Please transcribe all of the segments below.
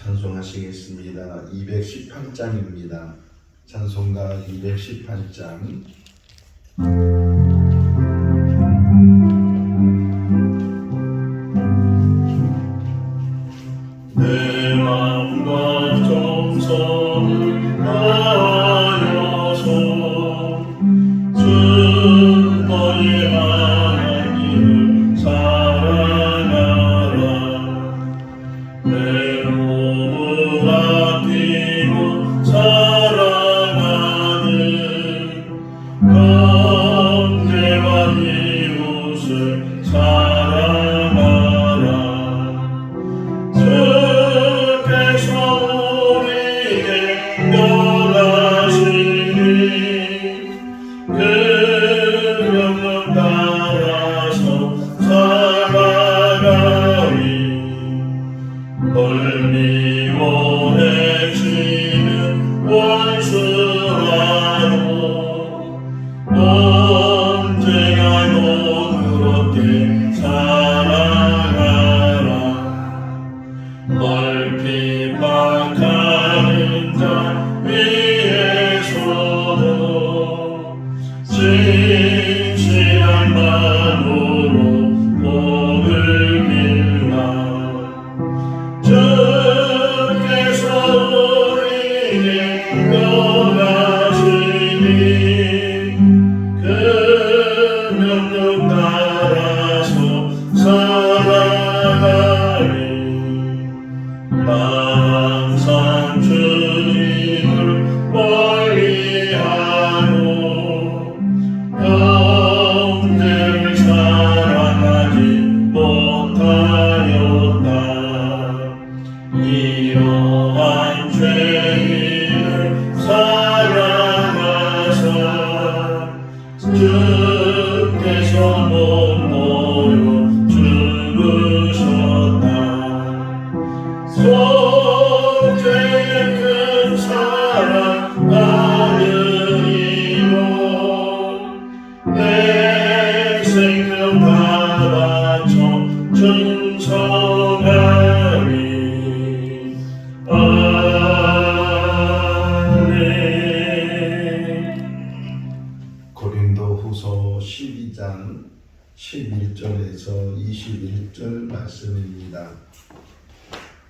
찬송하시겠습니다. 218장입니다. 찬송가 218장. 내 맘과 정성을 다하여서 주 너희 하나님을 사랑하라. 내 몸을 아끼고 사랑하는 형제와 이웃을 사랑하라. 주께서 우리에게 명하시니 그 명령 따라서 살아가리. 널 미워해지는 원수라도 언제나 너 그렇게 살아가라. 널 핍박하는 자 위에서도 진실한 마음으로 복을 빌라. 주께서 우리에게 명하시니 그 명령 따라서 살아가리. 항상 주님을 멀리하고 형제를 사랑하지 못하였다. 이러한 죄인을 사랑하사 주께서 못 모여 죽으셨다. 소죄의 큰 사랑 아느니모 내 생명 다 바쳐 충성하리. 아멘. 고린도후서 12장 11절에서 21절 말씀입니다.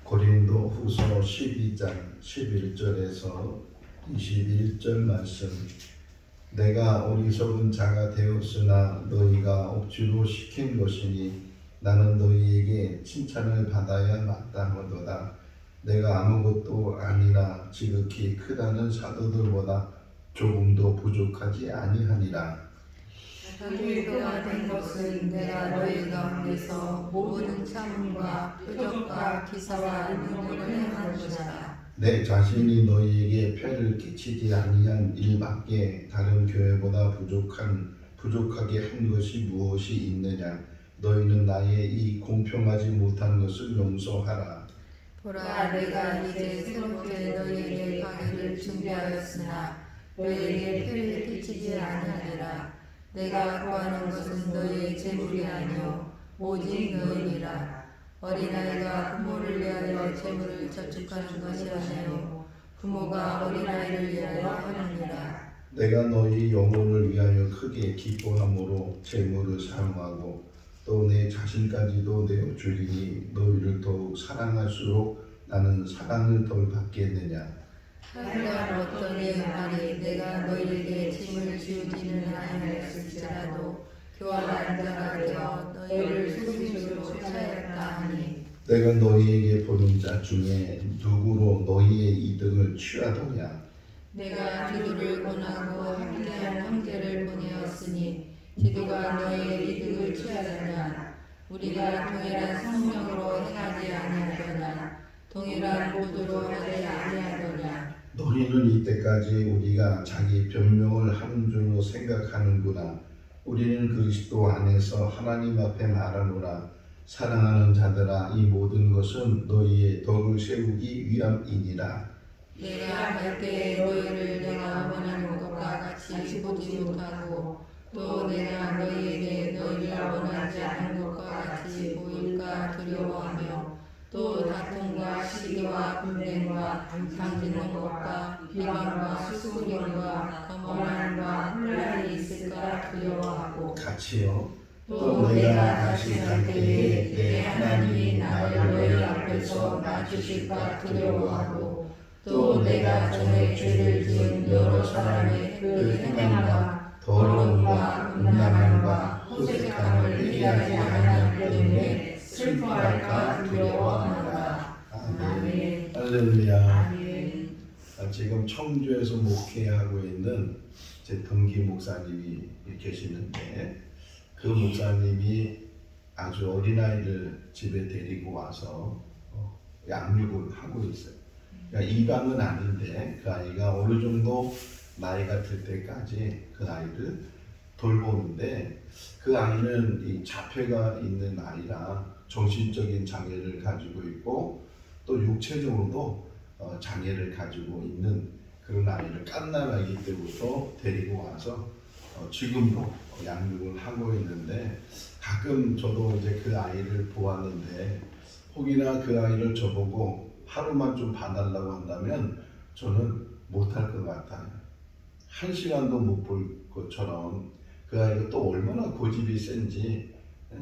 고린도후서 12장 11절에서 21절 말씀. 내가 어리석은 자가 되었으나 너희가 억지로 시킨 것이니 나는 너희에게 칭찬을 받아야 마땅하도다. 내가 아무것도 아니라 지극히 크다는 사도들보다 조금도 부족하지 아니하니라. 자기가 된 것은 내가 너희 가운데서 모든 참음과 표적과 기사와 능력을 행한 것이다. 내 자신이 너희에게 폐를 끼치지 아니한 일밖에 다른 교회보다 부족하게 한 것이 무엇이 있느냐. 너희는 나의 이 공평하지 못한 것을 용서하라. 보라, 내가 이제 새롭게 너희에게 가기를 준비하였으나 너희에게 폐를 끼치지 아니하리라. 내가 구하는 것은 너희의 재물이 아니요 오직 너희니라. 어린아이가 부모를 위하여 재물을 저축하는 것이 아니요 부모가 어린아이를 위하여 하느니라. 내가 너희 영혼을 위하여 크게 기뻐함으로 재물을 사용하고 또 내 자신까지도 내어주리니 너희를 더욱 사랑할수록 나는 사랑을 덜 받겠느냐. 하여간 어떤 이의 말이 내가 너희에게 짐을 지우지는 아니하였을지라도 교활한 자가 되어 너희를 속임수로 쫓아였다 하니 내가 너희에게 보낸 자 중에 누구로 너희의 이득을 취하더냐. 내가 기도를 권하고 함께한 형제를 보내었으니 기도가 너희의 이득을 취하느냐. 우리가 동일한 성령으로 행하지 아니하더냐. 동일한 모두로 하지 아니하더냐. 너희는 이때까지 우리가 자기 변명을 하는 줄로 생각하는구나. 우리는 그리스도 안에서 하나님 앞에 말하노라. 사랑하는 자들아, 이 모든 것은 너희의 덕을 세우기 위함이니라. 내가 갈 때에 너희를 내가 원하는 것과 같이 보지 못하고 또 내가 너희에게 너희가 원하지 않은 것과 같이 보일까 두려워하며 또 다툼과 시기와 분쟁과 장짓는 것과 비방과 수군과 거만함과 혼란이 있을까 두려워하고 같이요. 또 내가 다시 갈 때에 내 하나님이 나를 너희 앞에서 낮추실까 두려워하고 또 내가 전에 죄를 지은 여러 사람의 그 행함과 더러움과 음란함과 호색함을 피하지 않았기 때문에 슬퍼할까 두려워하노라. 아멘. 할렐루야. 아멘. 지금 청주에서 목회하고 있는 제 동기 목사님이 계시는데 그 목사님이 아주 어린아이를 집에 데리고 와서 양육을 하고 있어요. 그러니까 입양은 아닌데 그 아이가 어느 정도 나이가 들 때까지 그 아이를 돌보는데 그 아이는 이 자폐가 있는 아이라 정신적인 장애를 가지고 있고 또 육체적으로도 장애를 가지고 있는 그런 아이를 갓난아기 때부터 데리고 와서 지금도 양육을 하고 있는데 가끔 저도 이제 그 아이를 보았는데 혹이나 그 아이를 저보고 하루만 좀 봐달라고 한다면 저는 못할 것 같아요. 한 시간도 못 볼 것처럼 그 아이가 또 얼마나 고집이 센지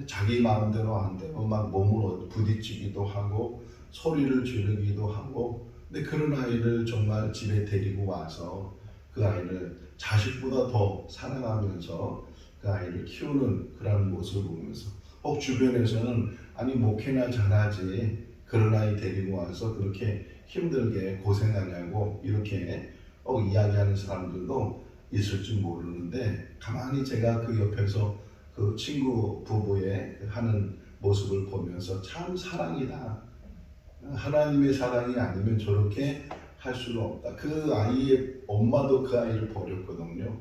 자기 마음대로 안 되고 막 몸으로 부딪히기도 하고 소리를 지르기도 하고 근데 그런 아이를 정말 집에 데리고 와서 그 아이를 자식보다 더 사랑하면서 그 아이를 키우는 그런 모습을 보면서 혹 주변에서는 아니 목회나 잘하지 그런 아이 데리고 와서 그렇게 힘들게 고생하냐고 이렇게 이야기하는 사람들도 있을지 모르는데 가만히 제가 그 옆에서 그 친구 부부의 하는 모습을 보면서 참 사랑이다. 하나님의 사랑이 아니면 저렇게 할 수가 없다. 그 아이의 엄마도 그 아이를 버렸거든요.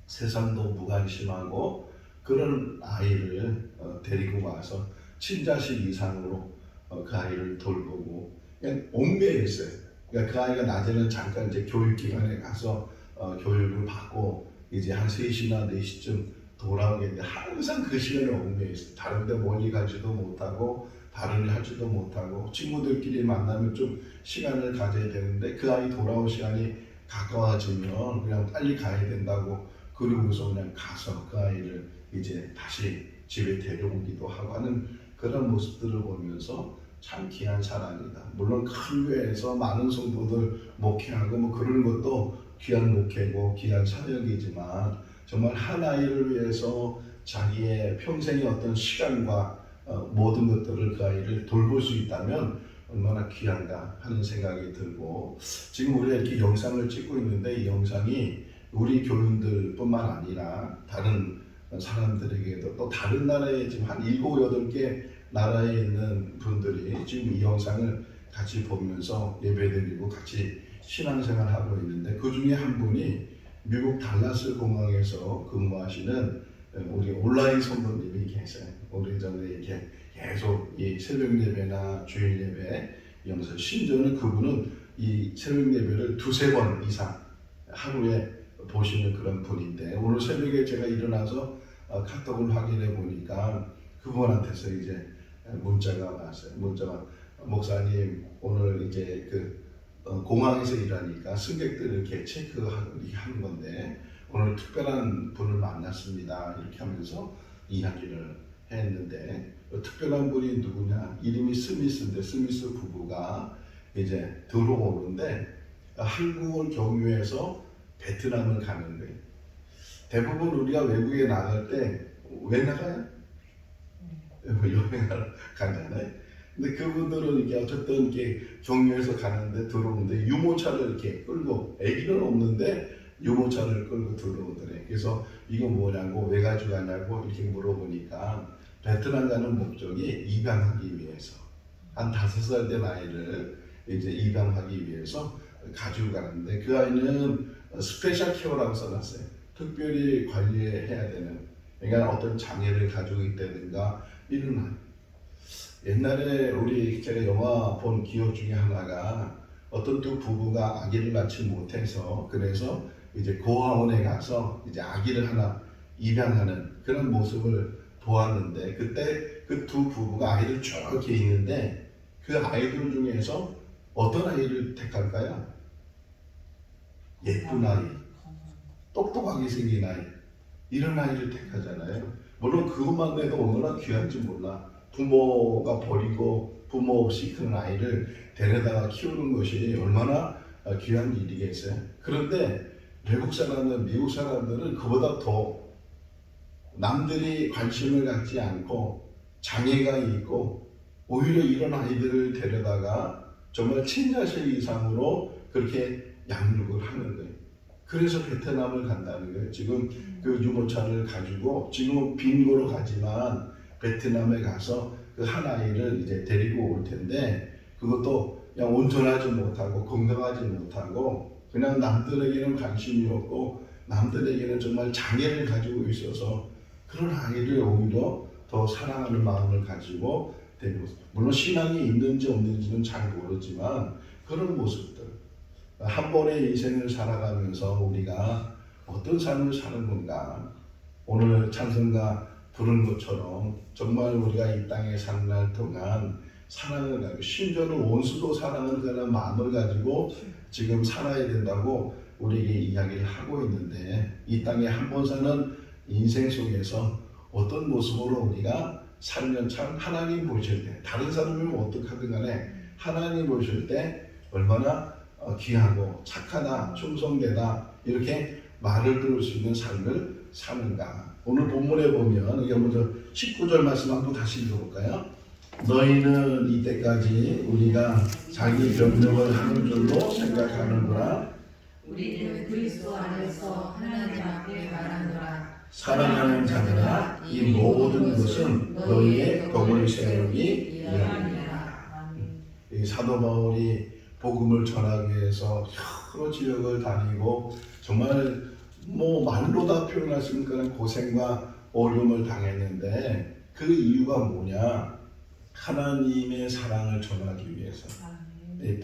세상도 무관심하고 그런 아이를 데리고 와서 친자식 이상으로 그 아이를 돌보고 그냥 옥매했어요. 그러니까 그 아이가 낮에는 잠깐 이제 교육기관에 가서 교육을 받고 이제 한 3시나 4시쯤 돌아오겠는데 항상 그 시간에 옥매했어요. 다른 데 멀리 가지도 못하고 다른 일 하지도 못하고 친구들끼리 만나면 좀 시간을 가져야 되는데 그 아이 돌아올 시간이 가까워지면 그냥 빨리 가야 된다고 그러고서 그냥 가서 그 아이를 이제 다시 집에 데려오기도 하고 하는 그런 모습들을 보면서 참 귀한 사랑이다. 물론 큰 교회에서 많은 성도들 목회하고 뭐 그런 것도 귀한 목회고 귀한 사역이지만 정말 한 아이를 위해서 자기의 평생의 어떤 시간과 모든 것들을 그 아이를 돌볼 수 있다면 얼마나 귀한가 하는 생각이 들고 지금 우리가 이렇게 영상을 찍고 있는데 이 영상이 우리 교인들뿐만 아니라 다른 사람들에게도 또 다른 나라에 지금 한 7, 8개 나라에 있는 분들이 지금 이 영상을 같이 보면서 예배드리고 같이 신앙생활하고 있는데 그 중에 한 분이 미국 달라스 공항에서 근무하시는 우리 온라인 성도님이 계세요. 오래전에 이렇게 계속 이 새벽 예배나 주일 예배 이러면서 심지어는 그분은 이 새벽 예배를 2-3번 이상 하루에 보시는 그런 분인데 오늘 새벽에 제가 일어나서 카톡을 확인해 보니까 그분한테서 이제 문자가 왔어요. 문자가 목사님 오늘 이제 공항에서 일하니까 승객들 이렇게 체크하고 이렇게 하는 건데 오늘 특별한 분을 만났습니다. 이렇게 하면서 이야기를 했는데 특별한 분이 누구냐? 이름이 스미스인데 스미스 부부가 이제 들어오는데 한국을 경유해서 베트남을 가는 거예요. 대부분 우리가 외국에 나갈 때 왜 나가요? 여행을 가잖아요. 근데 그분들은 이렇게 어쨌든 이렇게 경유해서 가는데 들어오는데 유모차를 이렇게 끌고 애기는 없는데 유모차를 끌고 들어오더래. 그래서 이거 뭐냐고 왜 가져가냐고 이렇게 물어보니까 베트남 가는 목적이 입양하기 위해서 한 5살 된 아이를 이제 입양하기 위해서 가지고 가는데 그 아이는 스페셜 케어라고 써놨어요. 특별히 관리해야 되는 그러니까 어떤 장애를 가지고 있다든가 이런 아이. 옛날에 제가 영화 본 기억 중에 하나가 어떤 두 부부가 아기를 낳지 못해서 그래서 이제 고아원에 가서 이제 아기를 하나 입양하는 그런 모습을 보았는데 그때 그 두 부부가 아이를 쭉 이렇게 있는데 그 아이들 중에서 어떤 아이를 택할까요? 예쁜 아이, 똑똑하게 생긴 아이, 이런 아이를 택하잖아요. 물론 그것만 해도 얼마나 귀한지 몰라. 부모가 버리고 부모 없이 큰 아이를 데려다가 키우는 것이 얼마나 귀한 일이겠어요. 그런데 외국 사람은, 미국 사람들은 그보다 더 남들이 관심을 갖지 않고 장애가 있고 오히려 이런 아이들을 데려다가 정말 친자식 이상으로 그렇게 양육을 하는 거예요. 그래서 베트남을 간다는 거예요. 지금 그 유모차를 가지고 지금은 빈고로 가지만 베트남에 가서 그 한 아이를 이제 데리고 올 텐데 그것도 그냥 온전하지 못하고 건강하지 못하고 그냥 남들에게는 관심이 없고 남들에게는 정말 장애를 가지고 있어서 그런 아이를 오히려 더 사랑하는 마음을 가지고 데리고, 물론 신앙이 있는지 없는지는 잘 모르지만 그런 모습들, 한 번의 인생을 살아가면서 우리가 어떤 삶을 사는 건가. 오늘 찬송가 부른 것처럼 정말 우리가 이 땅에 사는 날 동안 사랑을 가지고, 심지어는 원수도 사랑을 가는 마음을 가지고 지금 살아야 된다고 우리에게 이야기를 하고 있는데, 이 땅에 한 번 사는 인생 속에서 어떤 모습으로 우리가 살면 참 하나님 보실 때, 다른 사람이면 어떡하든 간에 하나님 보실 때 얼마나 귀하고 착하다, 충성되다, 이렇게 말을 들을 수 있는 삶을 사는가. 오늘 본문에 보면, 이게 먼저 19절 말씀 한번 다시 읽어볼까요? 너희는 이때까지 우리가 자기 변명을 하는 줄로 생각하는구나. 우리는 그리스도 안에서 하나님 앞에 말하노라. 사랑하는 자들아, 이 모든 것은 너희의 덕을 세우기 위함이라. 이 사도 바울이 복음을 전하기 위해서 여러 지역을 다니고 정말 말로 다 표현할 수 없는 그런 고생과 어려움을 당했는데, 그 이유가 뭐냐? 하나님의 사랑을 전하기 위해서,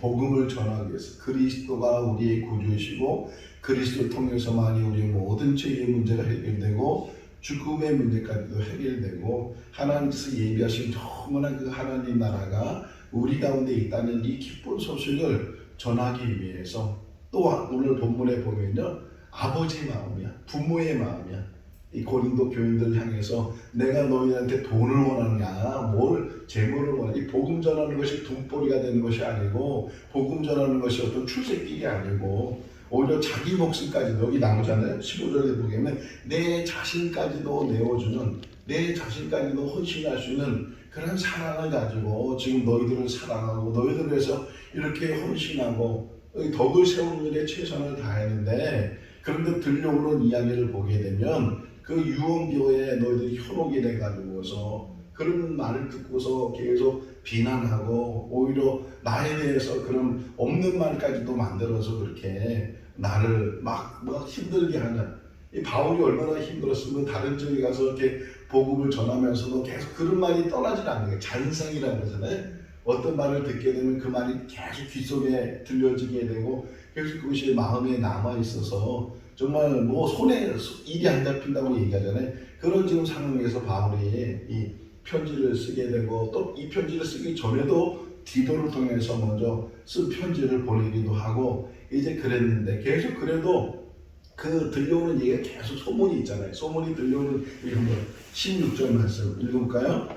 복음을 전하기 위해서, 그리스도가 우리의 구주이시고 그리스도를 통해서만이 우리의 모든 죄의 문제가 해결되고 죽음의 문제까지도 해결되고 하나님께서 예비하신 영원한 그 하나님 나라가 우리 가운데 있다는 이 기쁜 소식을 전하기 위해서, 또한 오늘 본문에 보면요, 아버지의 마음이야, 부모의 마음이야. 이 고린도 교인들 향해서 내가 너희한테 돈을 원하냐, 뭘 재물을 원하냐. 이 복음 전하는 것이 돈벌이가 되는 것이 아니고, 복음 전하는 것이 어떤 출세길이 아니고, 오히려 자기 목숨까지, 여기 나오잖아요. 15절에 보면 내 자신까지도 내어주는, 내 자신까지도 헌신할 수 있는 그런 사랑을 가지고 지금 너희들을 사랑하고 너희들을 위해서 이렇게 헌신하고 덕을 세우는 일에 최선을 다했는데, 그런데 들려오는 이야기를 보게 되면 그 유언비어에 너희들이 현혹이 돼가지고서 그런 말을 듣고서 계속 비난하고 오히려 나에 대해서 그런 없는 말까지도 만들어서 그렇게 나를 막 힘들게 하는, 이 바울이 얼마나 힘들었으면 다른 지역에 가서 이렇게 복음을 전하면서도 계속 그런 말이 떠나질 않는 거예요. 잔상이라고 그러잖아요. 어떤 말을 듣게 되면 그 말이 계속 귀속에 들려지게 되고 계속 그것이 마음에 남아 있어서 정말 손에 일이 안 잡힌다고 얘기하잖아요. 그런 지금 상황에서 바울이 이 편지를 쓰게 되고, 또 이 편지를 쓰기 전에도 디도를 통해서 먼저 쓴 편지를 보내기도 하고 이제 그랬는데, 계속 그래도 그 들려오는 얘기가 계속 소문이 있잖아요. 소문이 들려오는 이런 거 16절 말씀 읽어볼까요?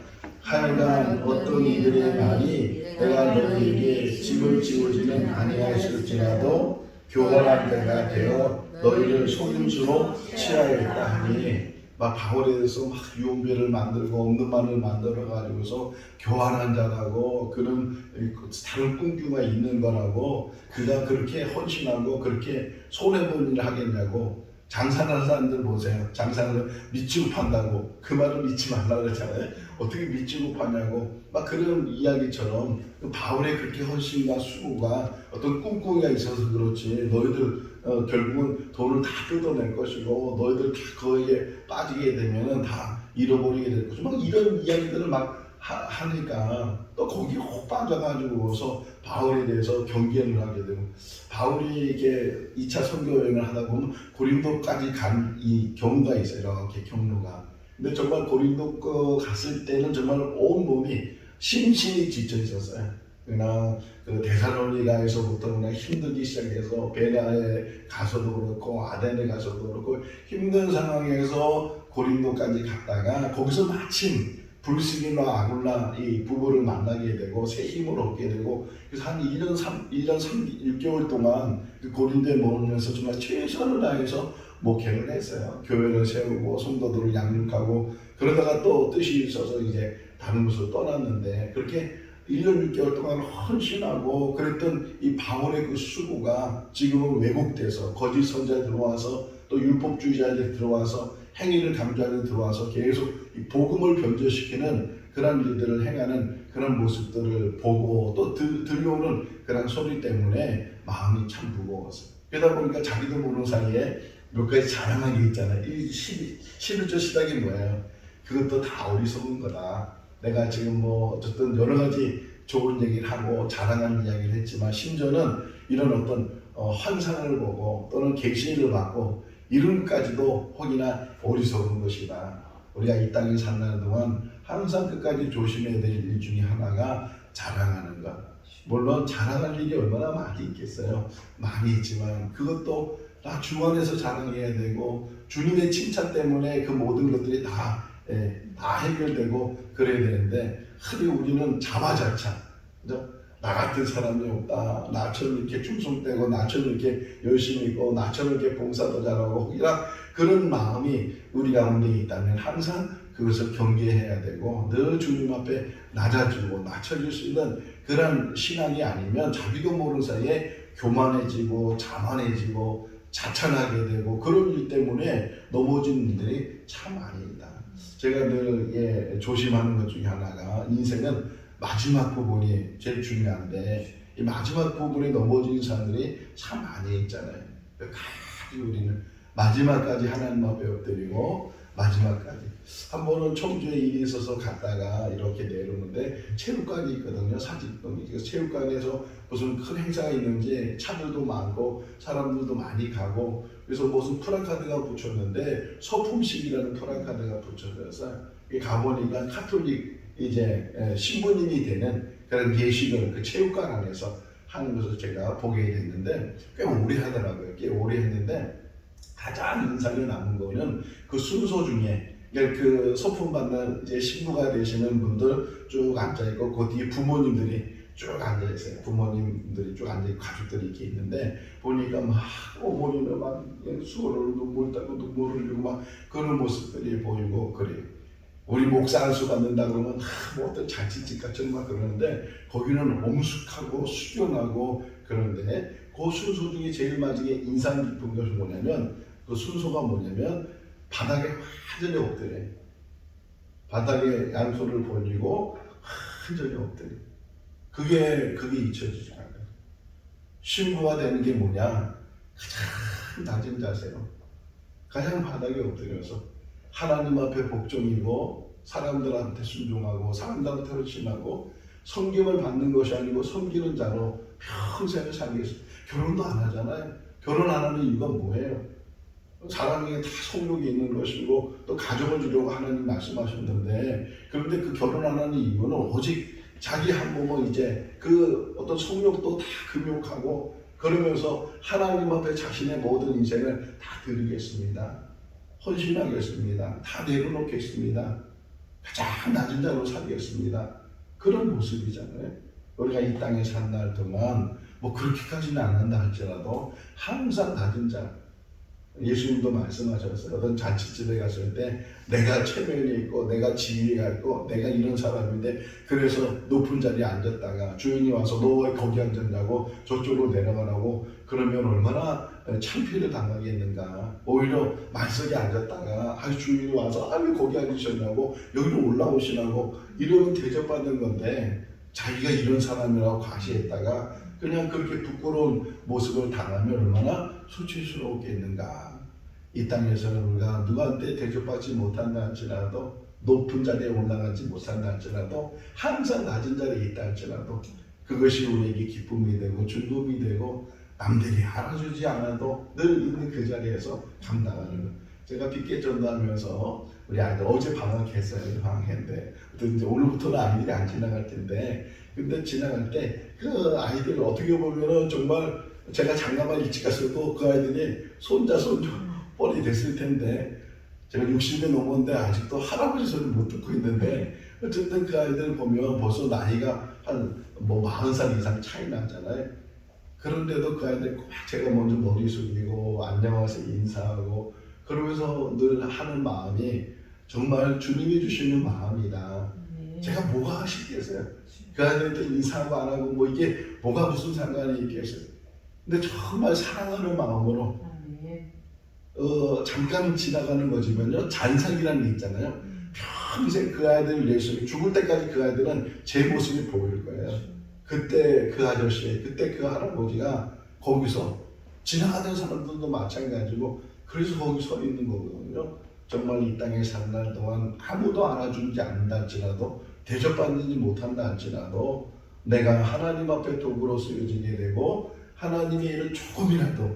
하여간 어떤 이들의 말이 내가 너희에게 집을 지우지는 아니하였을지라도 교활한 때가 되어 너희를 속임수로 취하였다 하니, 막 바울에 대해서 막 유언비어를 만들고 없는 말을 만들어 가지고서 교활한 자라고, 그런 다른 꿍규가 있는 거라고, 그가 그렇게 헌신하고 그렇게 손해본 일을 하겠냐고. 장사하는 사람들 보세요. 장사를 미치고 판다고, 그 말을 믿지 말라 그랬잖아요. 어떻게 미치고 파냐고, 막 그런 이야기처럼 바울의 그렇게 헌신과 수고가 어떤 꿍꿍이가 있어서 그렇지, 너희들 결국은 돈을 다 뜯어낼 것이고 너희들 다 거기에 빠지게 되면은 다 잃어버리게 될 것이고, 막 이런 이야기들을 막 하니까 또 거기에 혹 빠져가지고서 바울에 대해서 경계를 하게 되고, 바울이 이렇게 2차 선교 여행을 하다 보면 고린도까지 간 이 경로가 있어요. 이렇게 경로가. 근데 정말 고린도 갔을 때는 정말 온 몸이 심신이 지쳐 있었어요. 그냥 그 데살로니가에서부터 그냥 힘들기 시작해서 베레아에 가서도 그렇고 아덴에 가서도 그렇고 힘든 상황에서 고린도까지 갔다가 거기서 마침 불스기나 아굴라 이 부부를 만나게 되고 새 힘을 얻게 되고 그래서 한 1년 6개월 동안 그 고린도에 머물면서 정말 최선을 다해서 목회를 했어요. 교회를 세우고 성도들을 양육하고 그러다가 또 뜻이 있어서 이제 다른 곳으로 떠났는데 그렇게 1년 6개월 동안 헌신하고 그랬던 이 바울의 그 수고가 지금은 왜곡돼서 거짓 선자 들어와서 또 율법주의자들이 들어와서 행위를 강조하는 들어와서 계속 이 복음을 변절시키는 그런 일들을 행하는 그런 모습들을 보고 또 들려오는 그런 소리 때문에 마음이 참 무거웠어요. 그러다 보니까 자기도 모르는 사이에 몇 가지 자랑한 게 있잖아요. 이 11조 시작이 뭐예요? 그것도 다 어리석은 거다. 내가 지금 뭐 어쨌든 여러 가지 좋은 얘기를 하고 자랑하는 이야기를 했지만 심지어는 이런 어떤 환상을 보고 또는 계시를 받고 이런 것까지도 혹이나 어리석은 것이다. 우리가 이 땅에 사는 동안 항상 끝까지 조심해야 될 일 중에 하나가 자랑하는 것. 물론 자랑할 일이 얼마나 많이 있겠어요. 많이 있지만 그것도 다 주 안에서 자랑해야 되고 주님의 칭찬 때문에 그 모든 것들이 다 해결되고 그래야 되는데 흔히 우리는 자화자찬, 그죠? 나 같은 사람이 없다. 나처럼 이렇게 충성되고 나처럼 이렇게 열심히 있고 나처럼 이렇게 봉사도 잘하고 그런 마음이 우리 가운데 있다면 항상 그것을 경계해야 되고 늘 주님 앞에 낮아지고 낮춰질 수 있는 그런 신앙이 아니면 자기도 모르는 사이에 교만해지고 자만해지고 자찬하게 되고 그런 일 때문에 넘어진 일들이 참 많이 있다. 제가 늘 조심하는 것 중에 하나가 인생은 마지막 부분이 제일 중요한데 이 마지막 부분에 넘어진 사람들이 참 많이 있잖아요. 끝까지 우리는 마지막까지 하나님 앞에 엎드리고 마지막까지 한 번은 청주에 일이 있어서 갔다가 이렇게 내려오는데 체육관이 있거든요. 사직동이. 그래서 체육관에서 무슨 큰 행사가 있는지 차들도 많고 사람들도 많이 가고 그래서 무슨 프랑카드가 붙였는데 서품식이라는 프랑카드가 붙여져서 가보니까 카톨릭 이제 신부님이 되는 그런 예식을 그 체육관 안에서 하는 것을 제가 보게 됐는데 꽤 오래 하더라고요. 꽤 오래 했는데 가장 인상이 남은 거는 그 순서 중에 그 소품 받는 이제 신부가 되시는 분들 쭉 앉아 있고 그 뒤에 부모님들이 쭉 앉아 있어요. 부모님들이 쭉 앉아 있고 가족들이 이렇게 있는데 보니까 막 어머니는 막 수건을 눈물 닦고 눈물을 흘리고 막 그런 모습들이 보이고 그래요. 우리 목사 안수 받는다 그러면 뭐 어떤 잔치집같이 막 그러는데 거기는 엄숙하고 숙연하고 그런데 그 순서 중에 제일 마지막에 인상 깊은 것이 뭐냐면 그 순서가 뭐냐면 바닥에 완전히 엎드려. 바닥에 양손을 벌리고 완전히 엎드려. 그게 잊혀지지 않아요. 신부가 되는 게 뭐냐? 가장 낮은 자세로 가장 바닥에 엎드려서 하나님 앞에 복종이고 사람들한테 순종하고 사람들한테 헌신하고 섬김을 받는 것이 아니고 섬기는 자로 평생을 살겠습니다. 결혼도 안 하잖아요. 결혼 안 하는 이유가 뭐예요? 사랑에 다 성욕이 있는 것이고 또 가정을 주려고 하나님 말씀하셨는데 그런데 그 결혼 안 하는 이유는 오직 자기 한 몸은 이제 그 어떤 성욕도 다 금욕하고 그러면서 하나님 앞에 자신의 모든 인생을 다 드리겠습니다. 헌신하겠습니다. 다 내려놓겠습니다. 가장 낮은 자로 살겠습니다. 그런 모습이잖아요. 우리가 이 땅에 산 날 동안 뭐 그렇게까지는 안 한다 할지라도 항상 낮은 자. 예수님도 말씀하셨어요. 어떤 잔치집에 갔을 때 내가 체면이 있고 내가 지위가 있고 내가 이런 사람인데 그래서 높은 자리에 앉았다가 주인이 와서 너 왜 거기 앉았냐고 저쪽으로 내려가라고 그러면 얼마나 창피를 당하겠는가. 오히려 만석에 앉았다가 주인이 와서 왜 거기 앉으셨냐고 여기로 올라오시라고 이러면 대접받는 건데 자기가 이런 사람이라고 과시했다가 그냥 그렇게 부끄러운 모습을 당하면 얼마나 수치스러웠겠는가. 이 땅에서는 우리가 누구한테 대접받지 못한다 할지라도 높은 자리에 올라가지 못한다 할지라도 항상 낮은 자리에 있다 할지라도 그것이 우리에게 기쁨이 되고 즐거움이 되고 남들이 알아주지 않아도 늘 있는 그 자리에서 감당하는 것. 제가 빗개 전도하면서 우리 아이들 어제 방학했어요. 방학했는데 이제 오늘부터는 아이들이 안 지나갈 텐데 근데 지나갈 때 그 아이들 어떻게 보면은 정말 제가 장가만 일찍 갔어도 그 아이들이 손자 손주 뻘이 됐을 텐데 제가 60이 넘었는데 아직도 할아버지 소리 못 듣고 있는데 어쨌든 그 아이들 보면 벌써 나이가 한 뭐 40살 이상 차이 나잖아요. 그런데도 그 아이들 꼭 제가 먼저 머리 숙이고 안녕하세요 인사하고 그러면서 늘 하는 마음이 정말 주님이 주시는 마음이다. 제가 뭐가 하시겠어요? 그 아이들한테 인사하고 안 하고 뭐 이게 뭐가 무슨 상관이 있겠어요? 근데 정말 사랑하는 마음으로 잠깐 지나가는 거지만요 잔상이라는 게 있잖아요. 평생 그 아이들 위해서 죽을 때까지 그 아이들은 제 모습이 보일 거예요. 그때 그 아저씨, 그때 그 할아버지가 거기서 지나가던 사람들도 마찬가지고 그래서 거기 서 있는 거거든요. 정말 이 땅에 사는 날 동안 아무도 알아주지 않는다 할지라도 대접받지 못한다 할지라도 내가 하나님 앞에 도구로 쓰여지게 되고 하나님의 일을 조금이라도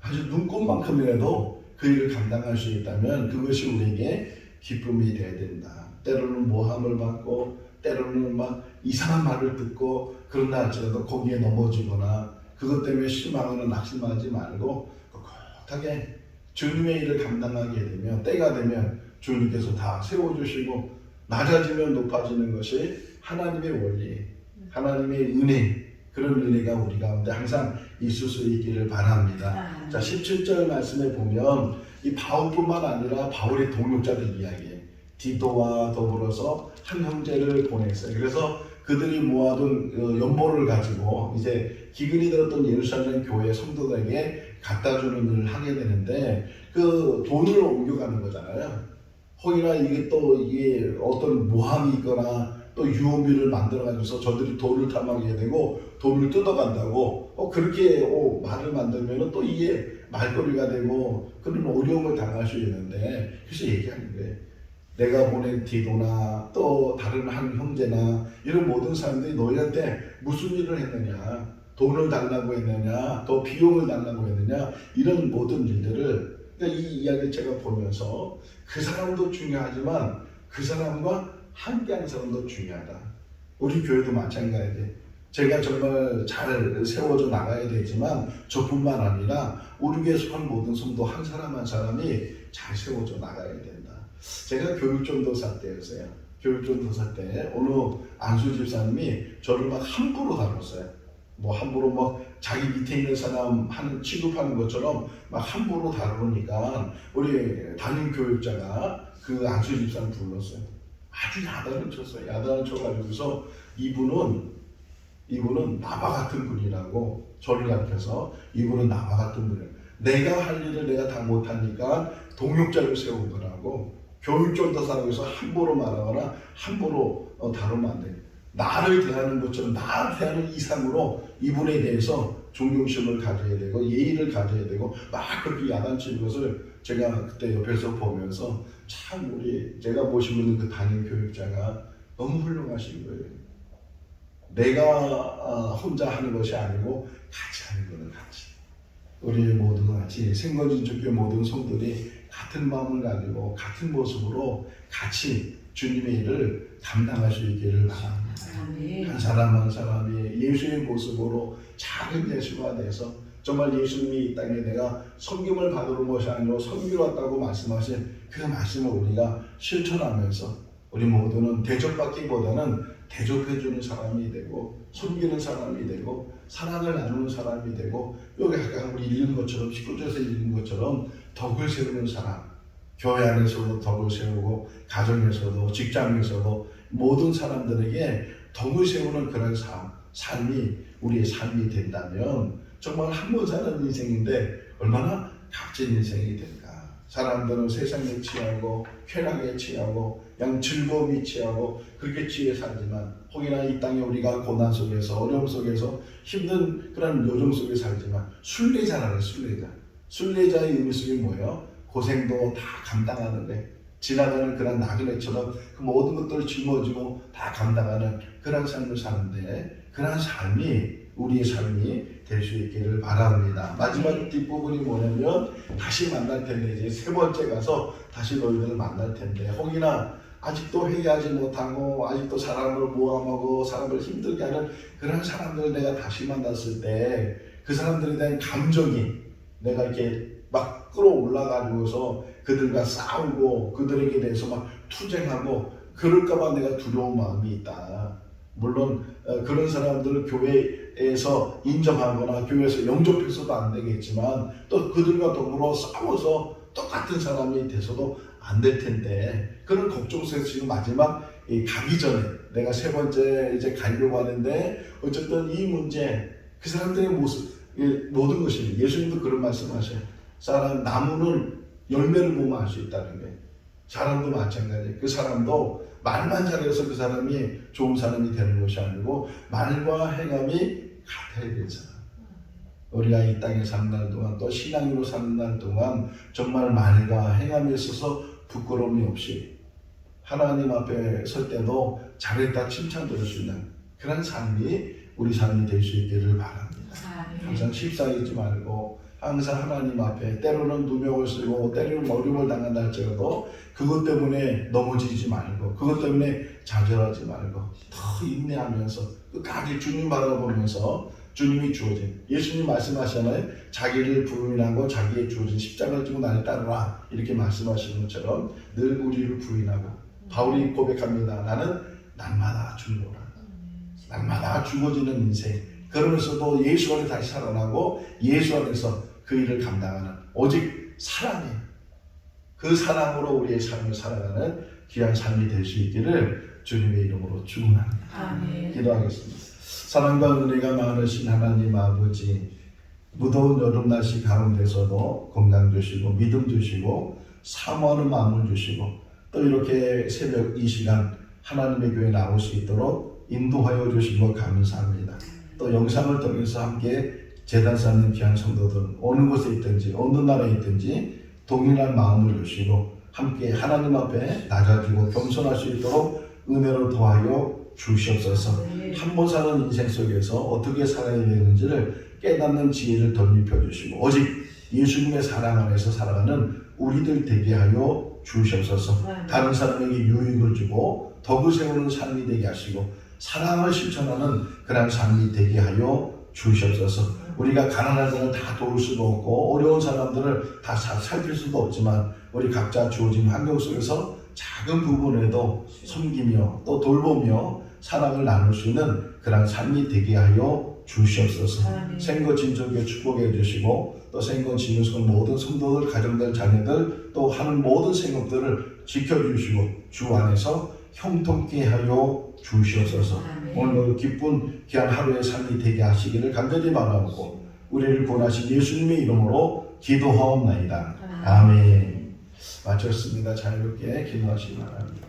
아주 눈꼽만큼이라도 그 일을 감당할 수 있다면 그것이 우리에게 기쁨이 되어야 된다. 때로는 모함을 받고 때로는 막 이상한 말을 듣고 그런다 할지라도 거기에 넘어지거나 그것 때문에 실망하는 낙심하지 말고 꿋꿋하게 주님의 일을 감당하게 되면 때가 되면 주님께서 다 세워주시고 낮아지면 높아지는 것이 하나님의 원리, 하나님의 은혜 그런 은혜가 우리 가운데 항상 있을 수 있기를 바랍니다. 자 17절 말씀에 보면 이 바울뿐만 아니라 바울의 동역자들 이야기예요. 디도와 더불어서 한 형제를 보냈어요. 그래서 그들이 모아둔 연보를 가지고 이제 기근이 들었던 예루살렘 교회 성도들에게 갖다 주는 일을 하게 되는데 그 돈을 옮겨가는 거잖아요. 혹이나 이게 또 이게 어떤 모함이 있거나 또 유언비를 만들어 가지고서 저들이 돈을 탐하게 되고 돈을 뜯어간다고 그렇게 말을 만들면은 또 이게 말거리가 되고 그런 어려움을 당할 수 있는데 그래서 얘기하는 거예요. 내가 보낸 디도나 또 다른 한 형제나 이런 모든 사람들이 너희한테 무슨 일을 했느냐, 돈을 달라고 했느냐, 또 비용을 달라고 했느냐 이런 모든 일들을 그러니까 이 이야기를 제가 보면서 그 사람도 중요하지만 그 사람과 함께하는 사람도 중요하다. 우리 교회도 마찬가지예요. 제가 정말 잘 세워져 나가야 되지만 저뿐만 아니라 우리 교회 속한 모든 성도 한 사람 한 사람이 잘 세워져 나가야 된다. 제가 교육전도사 때였어요. 교육전도사 때 어느 안수 집사님이 저를 막 함부로 다뤘어요. 뭐 함부로 뭐 자기 밑에 있는 사람 하는 취급하는 것처럼 막 함부로 다루니까 우리 담임 교육자가 그 안수 집사님 불렀어요. 아주 야단을 쳤어요. 야단을 쳐가지고서 이분은 나와 같은 분이라고 저를 가르쳐서 이분은 나와 같은 분이에요. 내가 할 일을 내가 다 못하니까 동역자를 세운 거라고 교육전도사라고 해서 함부로 말하거나 함부로 다루면 안 돼요. 나를 대하는 것처럼 나를 대하는 이상으로 이분에 대해서 존경심을 가져야 되고 예의를 가져야 되고 막 그렇게 야단치는 것을 제가 그때 옆에서 보면서 참 우리 제가 모시고 있는 그 담임 교육자가 너무 훌륭하신 거예요. 내가 혼자 하는 것이 아니고 같이 하는 거는 같이. 우리 모두 같이 생건진족교 모든 성들이 같은 마음을 가지고 같은 모습으로 같이 주님의 일을 감당할 수 있기를 바랍니다. 한 사람 한 사람이 예수의 모습으로 작은 예수가 돼서 정말 예수님이 이 땅에 내가 섬김을 받으러 온 것이 아니고 섬기러 왔다고 말씀하신 그 말씀을 우리가 실천하면서 우리 모두는 대접받기보다는 대접해주는 사람이 되고 섬기는 사람이 되고 사랑을 나누는 사람이 되고 여기 아까 우리 읽은 것처럼 19절에서 읽은 것처럼 덕을 세우는 사람 교회 안에서도 덕을 세우고 가정에서도 직장에서도 모든 사람들에게 덕을 세우는 그런 삶이 우리의 삶이 된다면 정말 한 번 사는 인생인데 얼마나 값진 인생이 될까. 사람들은 세상에 취하고 쾌락에 취하고 그냥 즐거움이 취하고 그렇게 취해 살지만 혹이나 이 땅에 우리가 고난 속에서 어려움 속에서 힘든 그런 요정 속에 살지만 순례자라는 순례자의 의미속이 뭐예요? 고생도 다 감당하는 데 지나가는 그런 나그네처럼 그 모든 것들을 짊어지고 다 감당하는 그런 삶을 사는데 그런 삶이 우리의 삶이 될 수 있기를 바랍니다. 마지막 뒷부분이 뭐냐면 다시 만날 텐데 이제 세 번째 가서 다시 너희들을 만날 텐데 혹이나 아직도 회개하지 못하고 아직도 사람을 모함하고 사람을 힘들게 하는 그런 사람들을 내가 다시 만났을 때 그 사람들에 대한 감정이 내가 이렇게 막 끌어올라가지고서 그들과 싸우고 그들에게 대해서 막 투쟁하고 그럴까봐 내가 두려운 마음이 있다. 물론 그런 사람들을 교회에서 인정하거나 교회에서 영접해서도 안 되겠지만 또 그들과 더불어 싸워서 똑같은 사람이 돼서도 안 될 텐데 그런 걱정 속에서 지금 마지막 가기 전에 내가 세 번째 이제 가려고 하는데 어쨌든 이 문제 그 사람들의 모습 모든 것이 예수님도 그런 말씀하셔요. 사람 나무는 열매를 보면 알 수 있다는 게 사람도 마찬가지. 그 사람도 말만 잘해서 그 사람이 좋은 사람이 되는 것이 아니고 말과 행함이 같아야 되는 사람. 우리가 이 땅에 사는 날 동안 또 신앙으로 사는 날 동안 정말 말과 행함에 있어서 부끄러움이 없이 하나님 앞에 설 때도 잘했다 칭찬 들을 수 있는 그런 삶이 우리 삶이 될 수 있기를 바랍니다. 항상 십사이지 말고 항상 하나님 앞에 때로는 누명을 쓰고 때로는 어려움을 당한다 할지라도 그것 때문에 넘어지지 말고 그것 때문에 좌절하지 말고 더 인내하면서 끝까지 주님 바라보면서 주님이 주어진 예수님 말씀하시잖아요. 자기를 부인하고 자기의 주어진 십자가를 지고 나를 따르라 이렇게 말씀하시는 것처럼 늘 우리를 부인하고 바울이 고백합니다. 나는 날마다 죽노라. 날마다 죽어지는 인생 그러면서도 예수 안에 다시 살아나고 예수 안에서 그 일을 감당하는 오직 사랑이에요. 그 사랑으로 우리의 삶을 살아가는 귀한 삶이 될 수 있기를 주님의 이름으로 축원합니다. 아멘. 기도하겠습니다. 사랑과 은혜가 많으신 하나님 아버지 무더운 여름 날씨 가운데서도 건강 주시고 믿음 주시고 사모하는 마음을 주시고 또 이렇게 새벽 이 시간 하나님의 교회에 나올 수 있도록 인도하여 주신 것 감사합니다. 또 영상을 통해서 함께 제단 쌓는 귀한 성도들 어느 곳에 있든지 어느 나라에 있든지 동일한 마음을 주시고 함께 하나님 앞에 낮아지고 겸손할 수 있도록 은혜로 도와여 주시옵소서. 한 번 사는 인생 속에서 어떻게 살아야 되는지를 깨닫는 지혜를 덧입혀 주시고 오직 예수님의 사랑 안에서 살아가는 우리들 되게 하여 주시옵소서. 다른 사람에게 유익을 주고 덕을 세우는 삶이 되게 하시고 사랑을 실천하는 그런 삶이 되게 하여 주시옵소서. 우리가 가난한 사람을 다 도울 수도 없고 어려운 사람들을 다 살필 수도 없지만 우리 각자 주어진 환경 속에서 작은 부분에도 섬기며 또 돌보며 사랑을 나눌 수 있는 그런 삶이 되게 하여 주시옵소서. 생거 진족에 축복해 주시고 또 생거 지으신 모든 성도들 가정들 자녀들 또 하는 모든 생업들을 지켜주시고 주 안에서 형통케 하여 주시옵소서. 오늘 기쁜 귀한 하루의 삶이 되게 하시기를 간절히 바라고 우리를 구원하신 예수님의 이름으로 기도하옵나이다. 아멘. 마쳤습니다. 자유롭게 기도하시기 바랍니다.